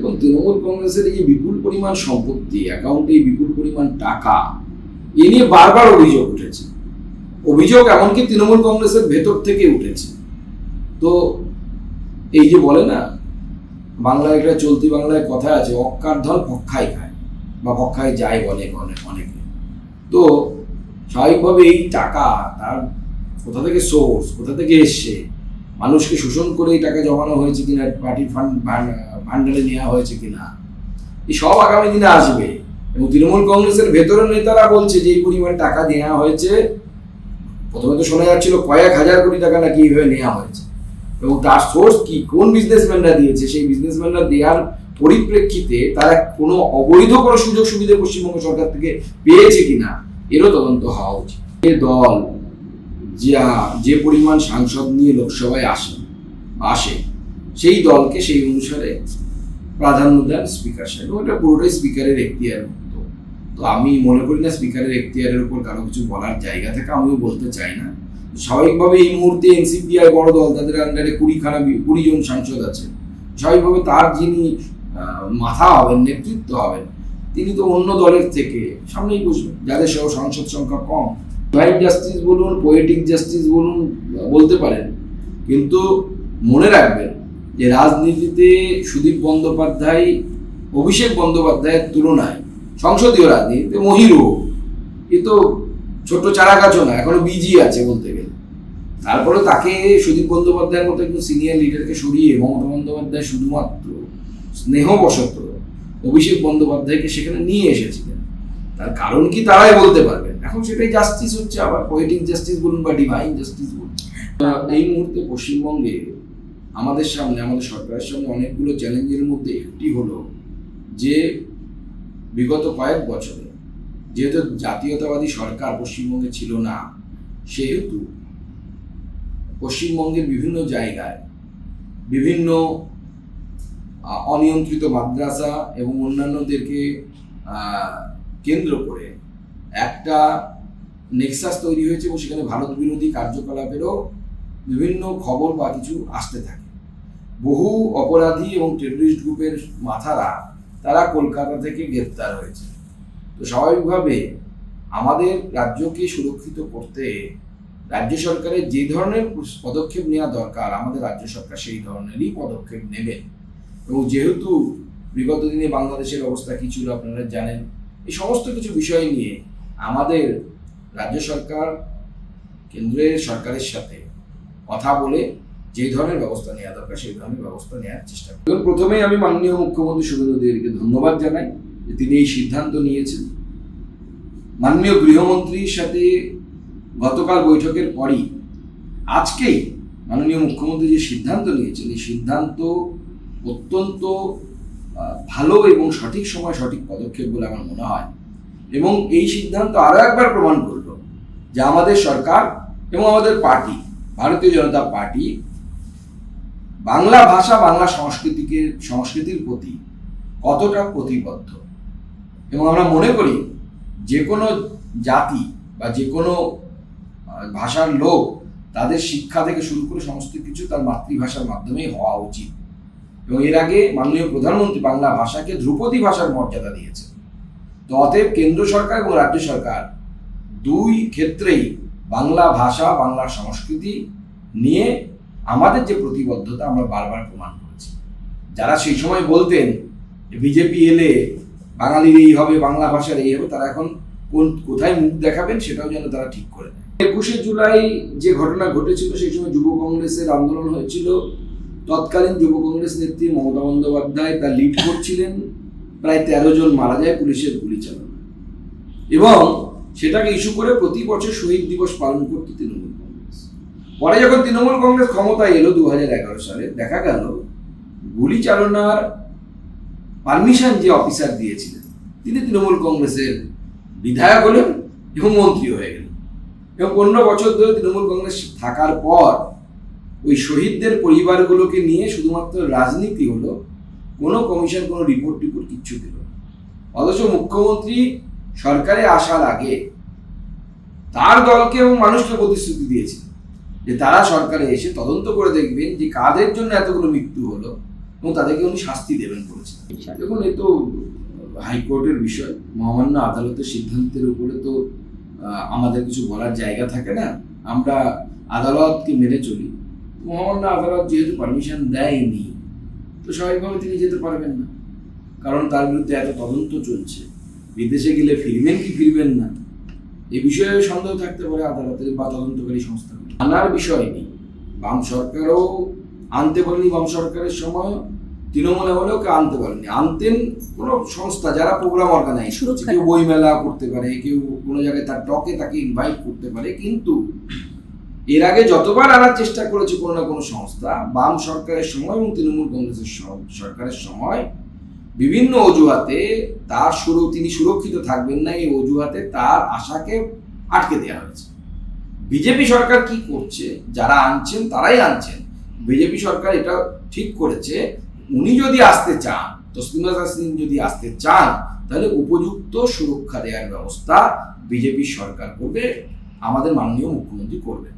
দেখুন, তৃণমূল কংগ্রেসের এই যে বিপুল পরিমাণ সম্পত্তি, অ্যাকাউন্টে বিপুল পরিমাণ টাকা, এ নিয়ে বারবার অভিযোগ উঠেছে। অভিযোগ এমনকি তৃণমূল কংগ্রেসের ভেতর থেকে উঠেছে। তো এই যে বলে না, বাংলায় একটা চলতি বাংলায় কথা আছে, অক্কার ধন ভক্ষায় খায় বা ভক্ষায় যায় বলে অনেকে। তো স্বাভাবিকভাবে এই টাকা তার কোথা থেকে সোর্স, কোথা থেকে এসছে, মানুষকে শোষণ করে এই টাকা জমানো হয়েছে কিনা, পার্টির ভান্ডারে নেওয়া হয়েছে কিনা, এই সব আগামী দিনে আসবে। এবং তৃণমূল কংগ্রেসের ভেতরের নেতারা বলছে যে এই পরিমাণ টাকা দেওয়া হয়েছে। প্রথমে তো শোনা যাচ্ছিল কয়েক হাজার কোটি টাকা নাকি এইভাবে নেওয়া হয়েছে, এবং তার সোর্স কি, কোন বিজনেসম্যানরা দিয়েছে, সেই বিজনেসম্যানরা দেওয়ার পরিপ্রেক্ষিতে তারা কোনো অবৈধ কোনো সুযোগ সুবিধা পশ্চিমবঙ্গ সরকার থেকে পেয়েছে কিনা, এরও তদন্ত হওয়া উচিত। যে দল যে পরিমাণ সাংসদ নিয়ে লোকসভায় আসে সেই দলকে সেই অনুসারে প্রাধান্য দেন স্পিকার সাহেব। ওটা পুরোটাই স্পিকারের এখতিয়ার মুক্ত। তো আমি মনে করি না স্পিকারের এখতিয়ারের উপর কারো কিছু বলার জায়গা থেকে, আমিও বলতে চাই না। স্বাভাবিকভাবে এই মুহূর্তে এনসিপিআই বড় দল, তাদের আন্ডারে 20 জন সাংসদ আছে। স্বাভাবিকভাবে তার যিনি মাথা হবেন, নেতৃত্ব হবেন, তিনি তো অন্য দলের থেকে সামনেই বসবেন, যাদের সহ সংসদ সংখ্যা কম। ডিভাইন জাস্টিস বলুন, পোয়েটিক জাস্টিস বলুন, বলতে পারেন, কিন্তু মনে রাখবেন যে রাজনীতিতে সুদীপ বন্দ্যোপাধ্যায়, অভিষেক বন্দ্যোপাধ্যায়ের তুলনায় সংসদীয় রাজনীতিতে মহিরু, এ তো ছোট চারা গাছও না, এখনো বিজি আছে বলতে গেলে। তারপরে তাকে সুদীপ বন্দ্যোপাধ্যায়ের মতো একজন সিনিয়র লিডারকে সরিয়ে মমতা বন্দ্যোপাধ্যায় শুধুমাত্র স্নেহবশত অভিষেক বন্দ্যোপাধ্যায়কে সেখানে নিয়ে এসেছিলেন। তার কারণ কি তারাই বলতে পারবেন। এখন সেটাই জাস্টিস হচ্ছে, আবার পোয়েটিক জাস্টিস বলুন বা ডিভাইন জাস্টিস বলুন। এই মুহূর্তে পশ্চিমবঙ্গে আমাদের সামনে, আমাদের সরকারের সামনে অনেকগুলো চ্যালেঞ্জের মধ্যে একটি হলো যে বিগত কয়েক বছরে যেহেতু জাতীয়তাবাদী সরকার পশ্চিমবঙ্গে ছিল না, সেহেতু পশ্চিমবঙ্গের বিভিন্ন জায়গায় বিভিন্ন অনিয়ন্ত্রিত মাদ্রাসা এবং অন্যান্যদেরকে কেন্দ্র করে একটা নেক্সাস তৈরি হয়েছে, এবং সেখানে ভারত বিরোধী কার্যকলাপেরও বিভিন্ন খবর বা কিছু আসতে থাকে। বহু অপরাধী এবং টেররিস্ট গ্রুপের মাথারা তারা কলকাতা থেকে গ্রেপ্তার হয়েছে। তো স্বাভাবিকভাবে আমাদের রাজ্যকে সুরক্ষিত করতে রাজ্য সরকারের যে ধরনের পদক্ষেপ নেওয়া দরকার, আমাদের রাজ্য সরকার সেই ধরনেরই পদক্ষেপ নেবেন। এবং যেহেতু বিগত দিনে বাংলাদেশের অবস্থা কি ছিল আপনারা জানেন, এই সমস্ত কিছু বিষয় নিয়ে আমাদের রাজ্য সরকার কেন্দ্রের সরকারের সাথে কথা বলে যে ধরনের ব্যবস্থা নেওয়া দরকার সেই ধরনের ব্যবস্থা নেওয়ার চেষ্টা করি। প্রথমেই আমি মাননীয় মুখ্যমন্ত্রী শুভেন্দু অধিকারীকে ধন্যবাদ জানাই যে তিনি এই সিদ্ধান্ত নিয়েছেন। মাননীয় গৃহমন্ত্রীর সাথে গতকাল বৈঠকের পরই আজকেই মাননীয় মুখ্যমন্ত্রী যে সিদ্ধান্ত নিয়েছেন, এই সিদ্ধান্ত অত্যন্ত ভালো এবং সঠিক সময় সঠিক পদক্ষেপ বলে আমার মনে হয়। এবং এই সিদ্ধান্ত আরও একবার প্রমাণ করল যে আমাদের সরকার এবং আমাদের পার্টি, ভারতীয় জনতা পার্টি, বাংলা ভাষা, বাংলা সংস্কৃতির প্রতি কতটা প্রতিবদ্ধ। এবং আমরা মনে করি যে কোনো জাতি বা যে কোনো ভাষার লোক, তাদের শিক্ষা থেকে শুরু করে সমস্ত কিছু তার মাতৃভাষার মাধ্যমেই হওয়া উচিত। এবং এর আগে মাননীয় প্রধানমন্ত্রী বাংলা ভাষাকে ধ্রুপদী ভাষার মর্যাদা দিয়েছেন। তো অতএব কেন্দ্র সরকার এবং রাজ্য সরকার দুই ক্ষেত্রেই বাংলা ভাষা, বাংলা সংস্কৃতি নিয়ে আমাদের যে প্রতিবদ্ধতা আমরা বারবার প্রমাণ করেছি। যারা সেই সময় বলতেন যে বিজেপি এলে বাঙালির এই হবে, বাংলা ভাষার এই হবে, তারা এখন কোথায় মুখ দেখাবেন সেটাও যেন তারা ঠিক করে দেয়। 21শে জুলাই যে ঘটনা ঘটেছিল, সেই সময় যুব কংগ্রেসের আন্দোলন হয়েছিল। তৎকালীন যুব কংগ্রেস নেত্রী মমতা বন্দ্যোপাধ্যায় তা লিড করছিলেন। প্রায় 13 জন মারা যায় পুলিশের গুলি চালনা, এবং সেটাকে ইস্যু করে প্রতি বছর শহীদ দিবস পালন করত তৃণমূল কংগ্রেস। পরে যখন তৃণমূল কংগ্রেস ক্ষমতায় এলো 2011 সালে, দেখা গেল গুলি চালনার পারমিশন যে অফিসার দিয়েছিলেন তিনি তৃণমূল কংগ্রেসের বিধায়ক হলেন এবং মন্ত্রী হয়ে গেলেন। এবং 15 বছর ধরে তৃণমূল কংগ্রেস থাকার পর ওই শহীদদের পরিবারগুলোকে নিয়ে শুধুমাত্র রাজনীতি হলো, কোনো কমিশন, কোনো রিপোর্ট কিচ্ছু দিল না। অথচ মুখ্যমন্ত্রী সরকারে আসার আগে তার দলকে এবং মানুষকে প্রতিশ্রুতি দিয়েছিলেন যে তারা সরকারে এসে তদন্ত করে দেখবেন যে কাদের জন্য এতগুলো মৃত্যু হলো, এবং তাদেরকে উনি শাস্তি দেবেন বলেছেন। দেখুন, এই তো হাইকোর্টের বিষয়, মহামান্য আদালতের সিদ্ধান্তের উপরে তো আমাদের কিছু বলার জায়গা থাকে না। আমরা আদালতকে মেনে চলি। মহামান্য আদালত যেহেতু পারমিশন দেয়নি, তো স্বাভাবিকভাবে তিনি যেতে পারবেন না, কারণ তার বিরুদ্ধে এত তদন্ত চলছে। বিদেশে গেলে ফিরবেন কি ফিরবেন না, এই বিষয়ে সন্দেহ থাকতে পারে আদালতের বা তদন্তকারী সংস্থা। আনার বিষয় নেই, বাম সরকারও আনতে বলেনি, বাম সরকারের সময় তৃণমূল আমলেও কেউ আনতে পারেনি। আনতেন কোনো সংস্থা যারা প্রোগ্রাম অর্গানাইজ করছে, কেউ বইমেলা করতে পারে, কেউ কোনো জায়গায় তার টকে তাকে ইনভাইট করতে পারে, কিন্তু এর আগে যতবার আনার চেষ্টা করেছে কোনো না কোনো সংস্থা, বাম সরকারের সময় এবং তৃণমূল কংগ্রেসের সরকারের সময় বিভিন্ন অজুহাতে তিনি সুরক্ষিত থাকবেন না, এই অজুহাতে তার আশাকে আটকে দেওয়া হয়েছে। বিজেপি সরকার কি করছে, যারা আনছেন তারাই আনছেন। বিজেপি সরকার এটা ঠিক করেছে, উনি যদি আসতে চান, তসলিমা নাসরিন যদি আসতে চান, তাহলে উপযুক্ত সুরক্ষা দেওয়ার ব্যবস্থা বিজেপি সরকার করবে, আমাদের মাননীয় মুখ্যমন্ত্রী করবেন।